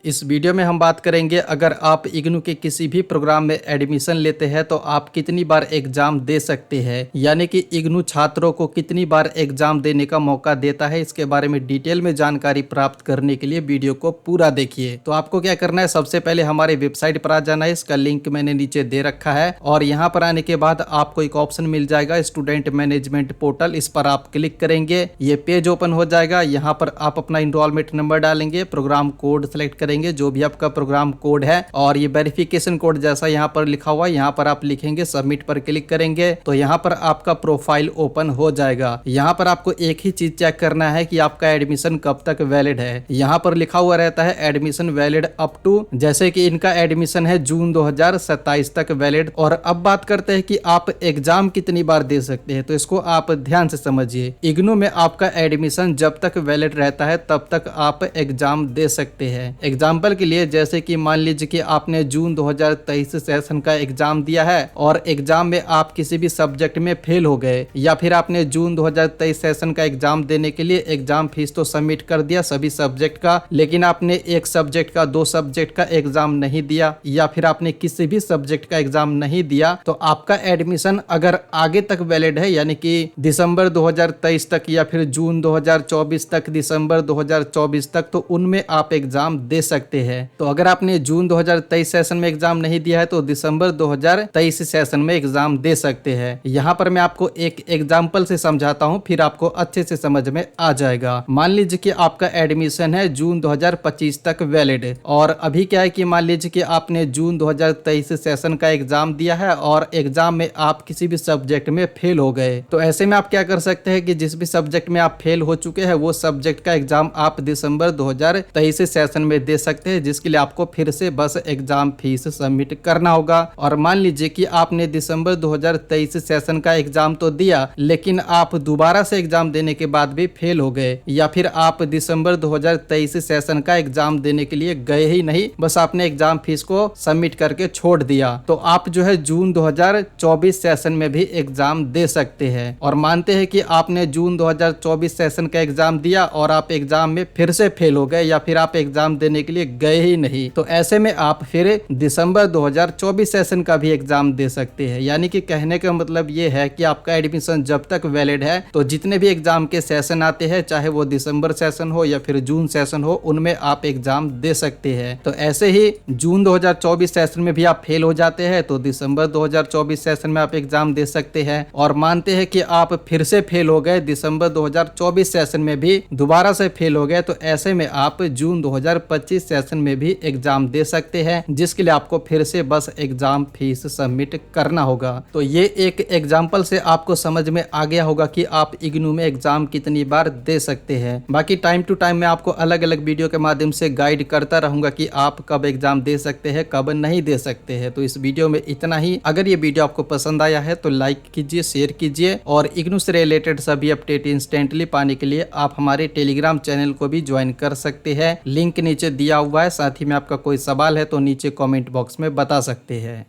इस वीडियो में हम बात करेंगे अगर आप इग्नू के किसी भी प्रोग्राम में एडमिशन लेते हैं तो आप कितनी बार एग्जाम दे सकते हैं, यानी कि इग्नू छात्रों को कितनी बार एग्जाम देने का मौका देता है। इसके बारे में डिटेल में जानकारी प्राप्त करने के लिए वीडियो को पूरा देखिए। तो आपको क्या करना है, सबसे पहले हमारे वेबसाइट पर आ जाना है। इसका लिंक मैंने नीचे दे रखा है और यहाँ पर आने के बाद आपको एक ऑप्शन मिल जाएगा स्टूडेंट मैनेजमेंट पोर्टल। इस पर आप क्लिक करेंगे, ये पेज ओपन हो जाएगा। यहाँ पर आप अपना इनरोलमेंट नंबर डालेंगे, प्रोग्राम कोड सेलेक्ट करेंगे जो भी आपका प्रोग्राम कोड है, और ये वेरिफिकेशन कोड जैसा यहाँ पर लिखा हुआ है यहाँ पर आप लिखेंगे, सबमिट पर क्लिक करेंगे तो यहाँ पर आपका प्रोफाइल ओपन हो जाएगा। यहाँ पर आपको एक ही चीज चेक करना है कि आपका एडमिशन कब तक वैलिड है। यहाँ पर लिखा हुआ रहता है एडमिशन वैलिड अप टू, जैसे कि इनका एडमिशन है जून 2027 तक वैलिड। और अब बात करते हैं कि आप एग्जाम कितनी बार दे सकते हैं, तो इसको आप ध्यान से समझिए। इग्नू में आपका एडमिशन जब तक वैलिड रहता है तब तक आप एग्जाम दे सकते हैं। एग्जाम्पल के लिए, जैसे कि मान लीजिए कि आपने जून 2023 सेशन का एग्जाम दिया है और एग्जाम में आप किसी भी सब्जेक्ट में फेल हो गए, या फिर आपने जून 2023 सेशन का एग्जाम देने के लिए एग्जाम फीस तो सबमिट कर दिया सभी सब्जेक्ट का, लेकिन आपने एक सब्जेक्ट का, दो सब्जेक्ट का एग्जाम नहीं दिया, या फिर आपने किसी भी सब्जेक्ट का एग्जाम नहीं दिया, तो आपका एडमिशन अगर आगे तक वैलिड है, यानी कि दिसंबर 2023 तक या फिर जून 2024 तक, दिसंबर 2024 तक, तो उनमें आप एग्जाम दे सकते हैं। तो अगर आपने जून 2023 सेशन में एग्जाम नहीं दिया है तो दिसंबर 2023 सेशन में एग्जाम दे सकते हैं। यहाँ पर मैं आपको एक एग्जाम्पल से समझाता हूँ, फिर आपको अच्छे से समझ में आ जाएगा। मान लीजिए कि आपका एडमिशन है जून 2025 तक वैलिड, और अभी क्या है कि मान लीजिए कि आपने जून 2023 सेशन का एग्जाम दिया है और एग्जाम में आप किसी भी सब्जेक्ट में फेल हो गए। तो ऐसे में आप क्या कर सकते हैं कि जिस भी सब्जेक्ट में आप फेल हो चुके हैं वो सब्जेक्ट का एग्जाम आप दिसंबर 2023 सेशन में दे सकते हैं, जिसके लिए आपको फिर से बस एग्जाम फीस सबमिट करना होगा। और मान लीजिए कि आपने दिसंबर 2023 सेशन का एग्जाम तो दिया, लेकिन आप दोबारा से एग्जाम देने के बाद भी फेल हो गए, या फिर आप दिसंबर 2023 सेशन का एग्जाम देने के लिए गए ही नहीं, बस आपने एग्जाम फीस को सबमिट करके छोड़ दिया, तो आप जो है जून 2024 सेशन में भी एग्जाम दे सकते हैं। और मानते हैं कि आपने जून 2024 सेशन का एग्जाम दिया और आप एग्जाम में फिर से फेल हो गए, या फिर आप एग्जाम देने के लिए गए ही नहीं, तो ऐसे में आप फिर दिसंबर 2024 सेशन का भी एग्जाम दे सकते हैं। यानी कि कहने का मतलब ये है कि आपका एडमिशन जब तक वैलिड है तो जितने भी एग्जाम के सेशन आते हैं, चाहे वो दिसंबर सेशन हो या फिर जून सेशन हो, उनमें आप एग्जाम दे सकते हैं। तो ऐसे ही जून 2024 सेशन में भी आप फेल हो जाते हैं तो दिसंबर 2024 सेशन में आप एग्जाम दे सकते हैं। और मानते हैं कि आप फिर से फेल हो गए, दिसंबर 2024 सेशन में भी दोबारा से फेल हो गए, तो ऐसे में आप जून 2025 सेशन में भी एग्जाम दे सकते हैं, जिसके लिए आपको फिर से बस एग्जाम फीस सबमिट करना होगा। तो ये एक एग्जांपल से आपको समझ में आ गया होगा कि आप इग्नू में एग्जाम कितनी बार दे सकते हैं। बाकी टाइम टू टाइम मैं आपको अलग अलग वीडियो के माध्यम से गाइड करता रहूंगा कि आप कब एग्जाम दे सकते हैं, कब नहीं दे सकते हैं। तो इस वीडियो में इतना ही। अगर ये वीडियो आपको पसंद आया है तो लाइक कीजिए, शेयर कीजिए, और इग्नू से रिलेटेड सभी अपडेट इंस्टेंटली पाने के लिए आप हमारे टेलीग्राम चैनल को भी ज्वाइन कर सकते हैं। लिंक नीचे दिया हुआ है। साथ ही में आपका कोई सवाल है तो नीचे कमेंट बॉक्स में बता सकते हैं।